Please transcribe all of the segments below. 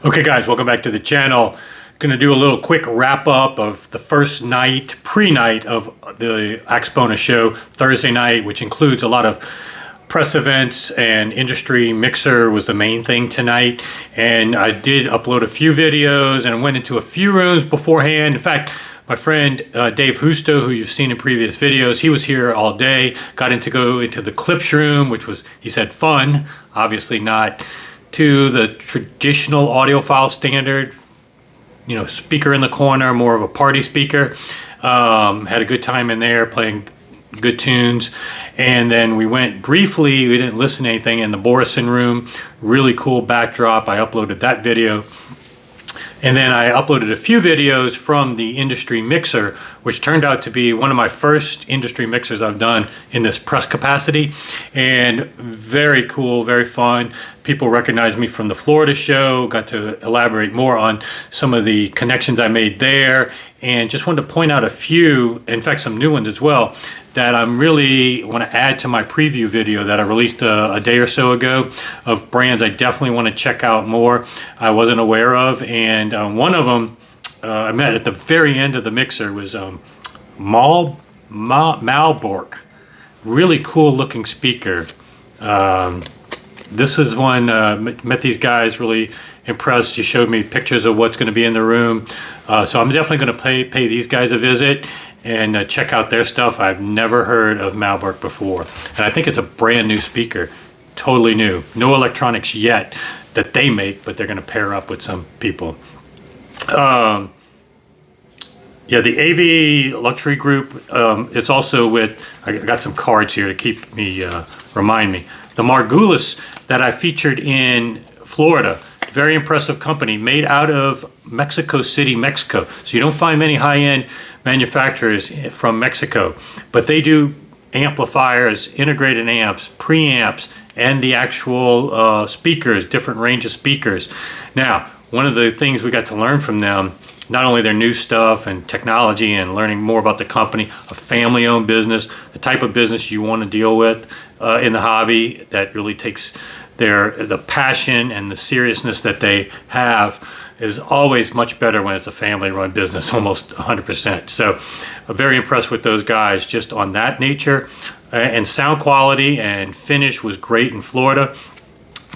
Okay guys, welcome back to the channel. Gonna do a little quick wrap up of the first night, pre-night of the Axpona show, Thursday night, which includes a lot of press events, and industry mixer was the main thing tonight. And I did upload a few videos and went into a few rooms beforehand. In fact, my friend Dave Husto, who you've seen in previous videos, he was here all day, got to go into the clips room, which was, he said, fun. Obviously not to the traditional audiophile standard, you know, speaker in the corner, more of a party speaker. Had a good time in there playing good tunes. And then we went briefly, we didn't listen to anything, in the Borison room. Really cool backdrop. I uploaded that video. And then I uploaded a few videos from the industry mixer, which turned out to be one of my first industry mixers I've done in this press capacity. And very cool, very fun. People recognized me from the Florida show, got to elaborate more on some of the connections I made there, and just wanted to point out a few, in fact some new ones as well, that I'm really want to add to my preview video that I released a day or so ago, of brands I definitely want to check out more, I wasn't aware of. And one of them I met at the very end of the mixer was Malbork. Really cool looking speaker. This was one, met these guys, really impressed. He showed me pictures of what's going to be in the room. So I'm definitely going to pay these guys a visit and check out their stuff. I've never heard of Malbork before. And I think it's a brand new speaker, totally new. No electronics yet that they make, but they're going to pair up with some people. Yeah, the AV Luxury Group, it's also with, I got some cards here to keep me, remind me. The Margulis that I featured in Florida, very impressive company, made out of Mexico City, Mexico. So you don't find many high-end manufacturers from Mexico, but they do amplifiers, integrated amps, preamps, and the actual speakers, different range of speakers. Now, one of the things we got to learn from them, not only their new stuff and technology and learning more about the company, a family-owned business, the type of business you want to deal with in the hobby that really takes the passion and the seriousness that they have is always much better when it's a family-run business, almost 100%. So I'm very impressed with those guys just on that nature. And sound quality and finish was great in Florida.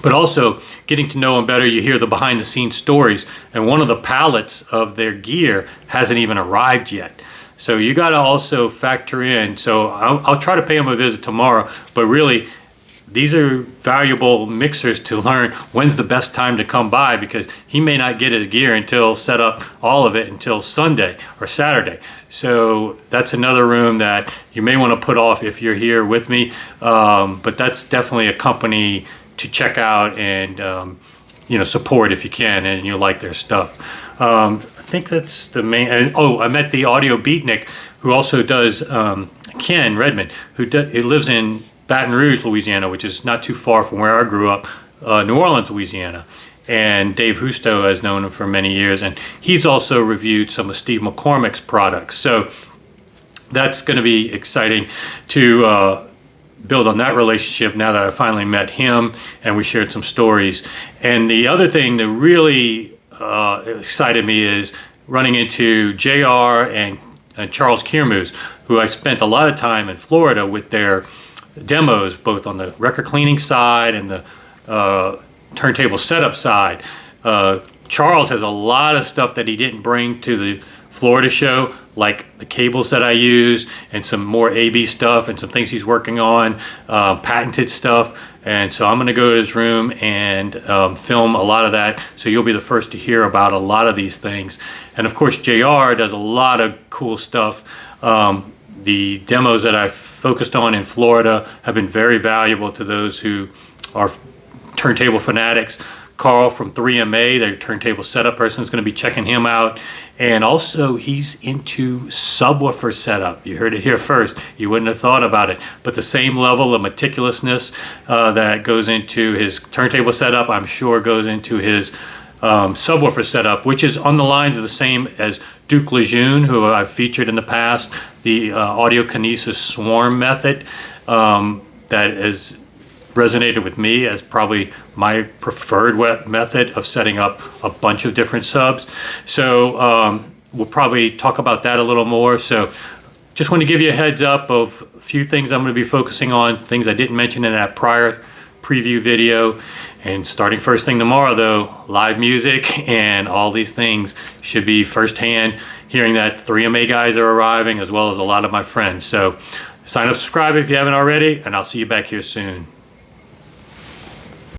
But also getting to know them better, you hear the behind the scenes stories, and one of the pallets of their gear hasn't even arrived yet. So you got to also factor in, so I'll try to pay them a visit tomorrow, but really these are valuable mixers to learn when's the best time to come by, because he may not get his gear until set up all of it until Sunday or Saturday. So that's another room that you may want to put off if you're here with me, but that's definitely a company to check out and you know, support if you can and you like their stuff. I think that's the main. And, oh, I met the audio beatnik who also does Ken Redmond, who lives in Baton Rouge, Louisiana, which is not too far from where I grew up, New Orleans, Louisiana. And Dave Husto has known him for many years, and he's also reviewed some of Steve McCormick's products. So that's going to be exciting to build on that relationship now that I finally met him and we shared some stories. And the other thing that really excited me is running into JR and Charles Kiermus, who I spent a lot of time in Florida with their demos, both on the record cleaning side and the turntable setup side. Charles has a lot of stuff that he didn't bring to the Florida show, like the cables that I use and some more AB stuff and some things he's working on, patented stuff. And so I'm going to go to his room and film a lot of that, so you'll be the first to hear about a lot of these things. And of course JR does a lot of cool stuff. The demos that I've focused on in Florida have been very valuable to those who are turntable fanatics. Carl from 3MA, their turntable setup person, is going to be checking him out. And also he's into subwoofer setup. You heard it here first. You wouldn't have thought about it. But the same level of meticulousness that goes into his turntable setup, I'm sure goes into his subwoofer setup, which is on the lines of the same as Duke Lejeune, who I've featured in the past, the audio kinesis swarm method that is resonated with me as probably my preferred method of setting up a bunch of different subs. So we'll probably talk about that a little more. So just want to give you a heads up of a few things I'm going to be focusing on, things I didn't mention in that prior preview video. And starting first thing tomorrow though, live music and all these things should be firsthand, hearing that 3MA guys are arriving as well as a lot of my friends. So sign up, subscribe if you haven't already, and I'll see you back here soon.